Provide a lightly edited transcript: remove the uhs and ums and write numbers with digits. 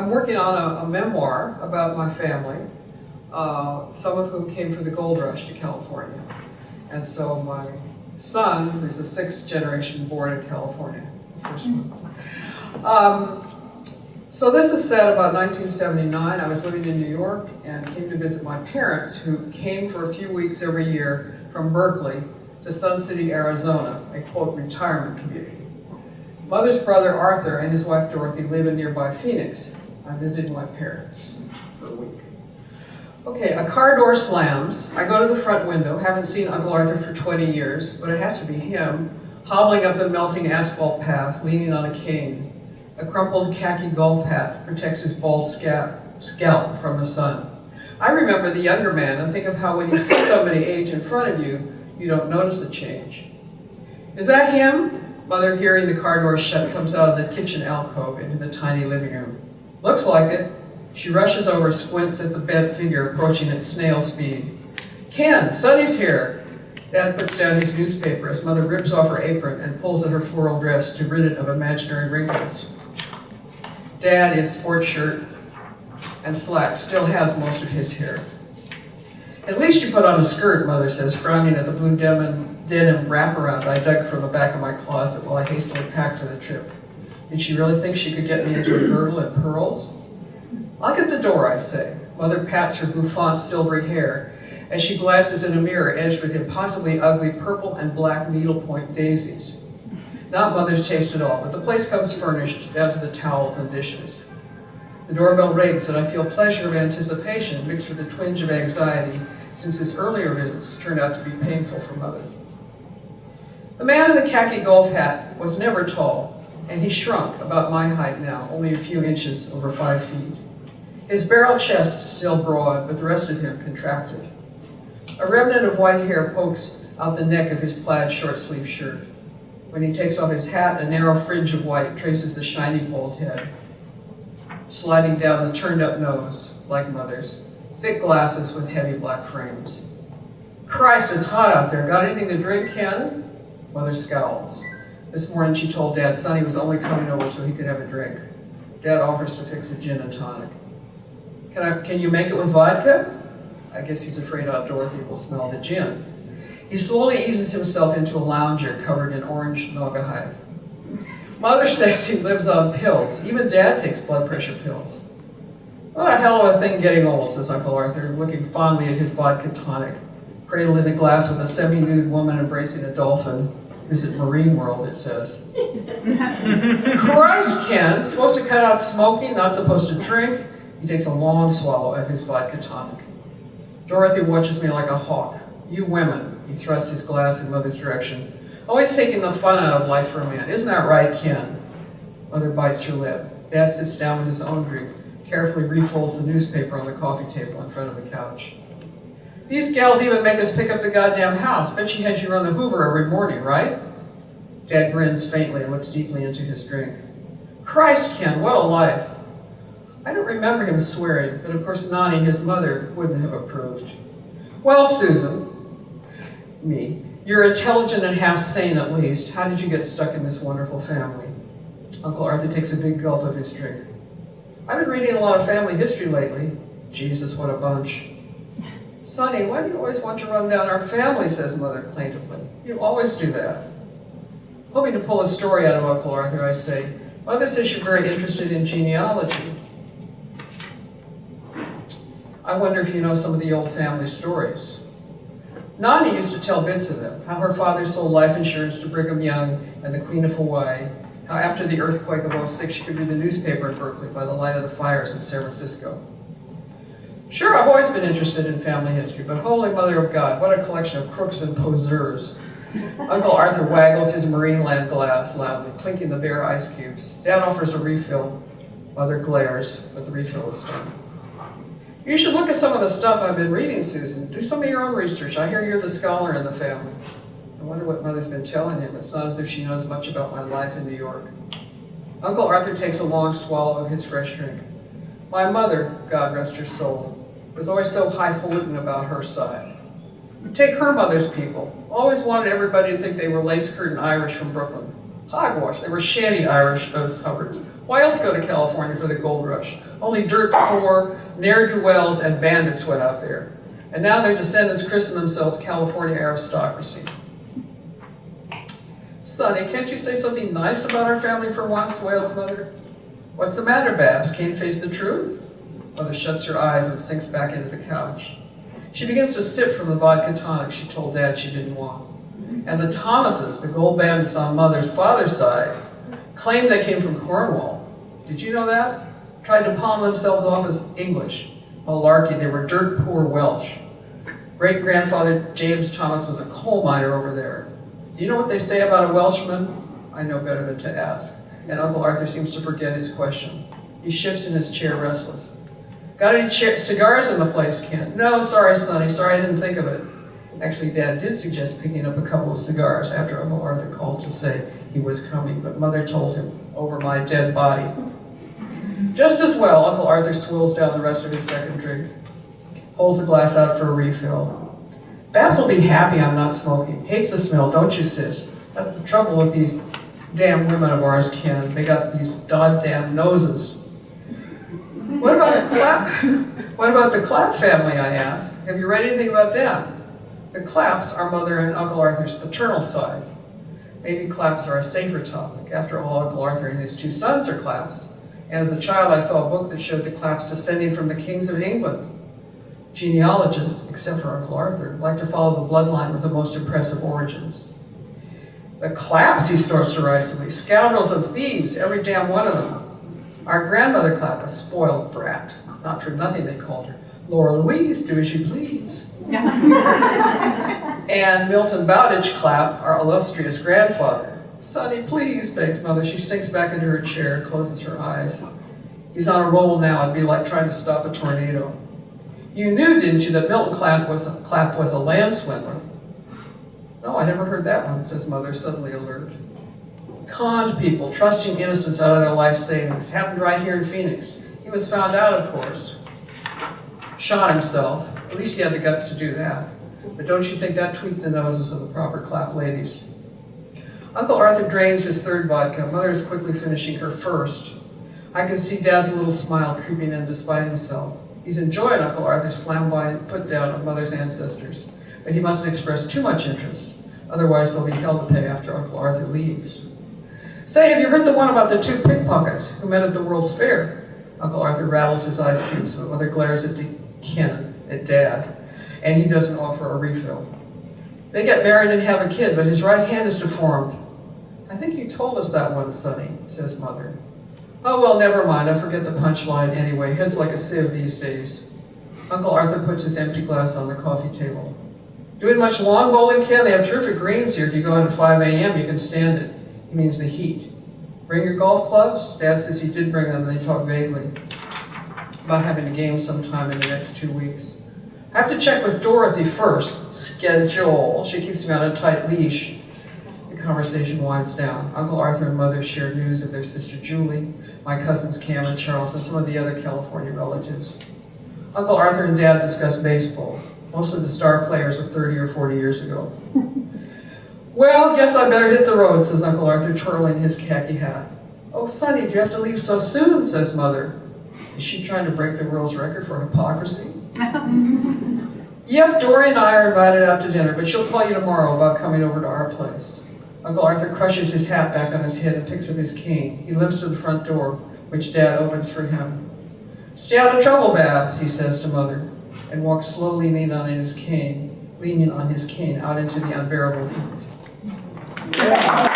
I'm working on a memoir about my family, some of whom came for the gold rush to California. And so my son, who's the 6th generation born in California, first one. So this is set about 1979. I was living in New York and came to visit my parents, who came for a few weeks every year from Berkeley to Sun City, Arizona, a quote retirement community. Mother's brother Arthur and his wife Dorothy live in nearby Phoenix. I visited my parents for a week. Okay, a car door slams. I go to the front window. Haven't seen Uncle Arthur for 20 years, but it has to be him, hobbling up the melting asphalt path, leaning on a cane. A crumpled khaki golf hat protects his bald scalp from the sun. I remember the younger man and think of how when you see somebody age in front of you, you don't notice the change. Is that him? Mother, hearing the car door shut, comes out of the kitchen alcove into the tiny living room. Looks like it. She rushes over, squints at the bent figure approaching at snail speed. Ken, Sonny's here. Dad puts down his newspaper as Mother rips off her apron and pulls at her floral dress to rid it of imaginary wrinkles. Dad, in sports shirt and slacks, still has most of his hair. At least you put on a skirt, Mother says, frowning at the blue denim wraparound I dug from the back of my closet while I hastily packed for the trip. Did she really think she could get me into a girdle and pearls? Lock at the door, I say. Mother pats her bouffant silvery hair as she glances in a mirror edged with impossibly ugly purple and black needlepoint daisies. Not Mother's taste at all, but the place comes furnished down to the towels and dishes. The doorbell rings and I feel pleasure of anticipation mixed with a twinge of anxiety, since his earlier visits turned out to be painful for Mother. The man in the khaki golf hat was never tall, and he shrunk, about my height now, only a few inches over 5 feet. His barrel chest still broad, but the rest of him contracted. A remnant of white hair pokes out the neck of his plaid short-sleeved shirt. When he takes off his hat, a narrow fringe of white traces the shiny bald head, sliding down the turned-up nose, like Mother's, thick glasses with heavy black frames. Christ, it's hot out there. Got anything to drink, Ken? Mother scowls. This morning she told Dad Sonny was only coming over so he could have a drink. Dad offers to fix a gin and tonic. Can you make it with vodka? I guess he's afraid Aunt Dorothy will smell the gin. He slowly eases himself into a lounger covered in orange naugahyde. Mother says he lives on pills. Even Dad takes blood pressure pills. What a hell of a thing getting old, says Uncle Arthur, looking fondly at his vodka tonic, cradled in a glass with a semi-nude woman embracing a dolphin. Visit Marine World, it says. Christ, Ken, supposed to cut out smoking, not supposed to drink. He takes a long swallow of his vodka tonic. Dorothy watches me like a hawk. You women, he thrusts his glass in Mother's direction, always taking the fun out of life for a man. Isn't that right, Ken? Mother bites her lip. Dad sits down with his own drink, carefully refolds the newspaper on the coffee table in front of the couch. These gals even make us pick up the goddamn house. Bet she has you run the Hoover every morning, right? Dad grins faintly and looks deeply into his drink. Christ, Ken, what a life. I don't remember him swearing, but of course Nani, his mother, wouldn't have approved. Well, Susan, me, you're intelligent and half sane at least. How did you get stuck in this wonderful family? Uncle Arthur takes a big gulp of his drink. I've been reading a lot of family history lately. Jesus, what a bunch. Sonny, why do you always want to run down our family, says Mother plaintively. You always do that. Hoping to pull a story out of Uncle Arthur, I say, Mother says you're very interested in genealogy. I wonder if you know some of the old family stories. Nani used to tell bits of them, how her father sold life insurance to Brigham Young and the Queen of Hawaii, how after the earthquake of '06 she could read the newspaper in Berkeley by the light of the fires in San Francisco. Sure, I've always been interested in family history, but Holy Mother of God, what a collection of crooks and poseurs. Uncle Arthur waggles his Marineland glass loudly, clinking the bare ice cubes. Dad offers a refill. Mother glares, but the refill is done. You should look at some of the stuff I've been reading, Susan. Do some of your own research. I hear you're the scholar in the family. I wonder what Mother's been telling him. It's not as if she knows much about my life in New York. Uncle Arthur takes a long swallow of his fresh drink. My mother, God rest her soul, was always so highfalutin about her side. Take her mother's people. Always wanted everybody to think they were lace-curtain Irish from Brooklyn. Hogwash. They were shanty Irish, those Hubbards. Why else go to California for the gold rush? Only dirt poor, ne'er-do-wells, and bandits went out there. And now their descendants christen themselves California aristocracy. Sonny, can't you say something nice about our family for once, wails Mother. What's the matter, Babs? Can't face the truth? Mother shuts her eyes and sinks back into the couch. She begins to sip from the vodka tonic she told Dad she didn't want. And the Thomases, the gold bandits on Mother's father's side, claimed they came from Cornwall. Did you know that? Tried to palm themselves off as English. Malarkey, they were dirt poor Welsh. Great-grandfather James Thomas was a coal miner over there. Do you know what they say about a Welshman? I know better than to ask. And Uncle Arthur seems to forget his question. He shifts in his chair, restless. Got any cigars in the place, Ken? No, sorry, Sonny. Sorry, I didn't think of it. Actually, Dad did suggest picking up a couple of cigars after Uncle Arthur called to say he was coming, but Mother told him, over my dead body. Just as well, Uncle Arthur swills down the rest of his second drink, holds the glass out for a refill. Babs will be happy I'm not smoking. Hates the smell, don't you, sis? That's the trouble with these damn women of ours, Ken. They got these goddamn noses. What about the Clapp family, I asked? Have you read anything about them? The Clapps are Mother and Uncle Arthur's paternal side. Maybe Clapps are a safer topic. After all, Uncle Arthur and his two sons are Clapps. And as a child, I saw a book that showed the Clapps descending from the kings of England. Genealogists, except for Uncle Arthur, like to follow the bloodline with the most impressive origins. The Clapps, he snorts derisively, scoundrels and thieves, every damn one of them. Our grandmother Clapp, a spoiled brat. Not for nothing they called her. Laura Louise, do as you please. And Milton Bowditch Clapp, our illustrious grandfather. Sonny, please, begs Mother. She sinks back into her chair and closes her eyes. He's on a roll now. It'd be like trying to stop a tornado. You knew, didn't you, that Milton Clapp was a land swindler? No, I never heard that one, says Mother, suddenly alert. Conned people, trusting innocents out of their life savings. Happened right here in Phoenix. He was found out, of course. Shot himself. At least he had the guts to do that. But don't you think that tweaked the noses of the proper Clapp ladies? Uncle Arthur drains his third vodka. Mother is quickly finishing her first. I can see Dad's little smile creeping in despite himself. He's enjoying Uncle Arthur's flamboyant put-down of Mother's ancestors, but he mustn't express too much interest. Otherwise, they'll be hell to pay after Uncle Arthur leaves. Say, have you heard the one about the two pickpockets who met at the World's Fair? Uncle Arthur rattles his ice cubes, but Mother glares at Ken, at Dad, and he doesn't offer a refill. They get married and have a kid, but his right hand is deformed. I think you told us that one, Sonny, says Mother. Oh, well, never mind. I forget the punchline anyway. Head's like a sieve these days. Uncle Arthur puts his empty glass on the coffee table. Doing much lawn bowling, Ken? They have terrific greens here. If you go out at 5 a.m., you can stand it. He means the heat. Bring your golf clubs? Dad says he did bring them, and they talk vaguely about having a game sometime in the next 2 weeks. I have to check with Dorothy first. Schedule. She keeps me on a tight leash. The conversation winds down. Uncle Arthur and Mother shared news of their sister Julie, my cousins Cam and Charles, and some of the other California relatives. Uncle Arthur and Dad discussed baseball, mostly the star players of 30 or 40 years ago. Well, guess I better hit the road, says Uncle Arthur, twirling his khaki hat. Oh, Sonny, do you have to leave so soon, says Mother. Is she trying to break the world's record for hypocrisy? Yep, Dory and I are invited out to dinner, but she'll call you tomorrow about coming over to our place. Uncle Arthur crushes his hat back on his head and picks up his cane. He limps to the front door, which Dad opens for him. Stay out of trouble, Babs, he says to Mother, and walks slowly leaning on his cane out into the unbearable heat. Yeah.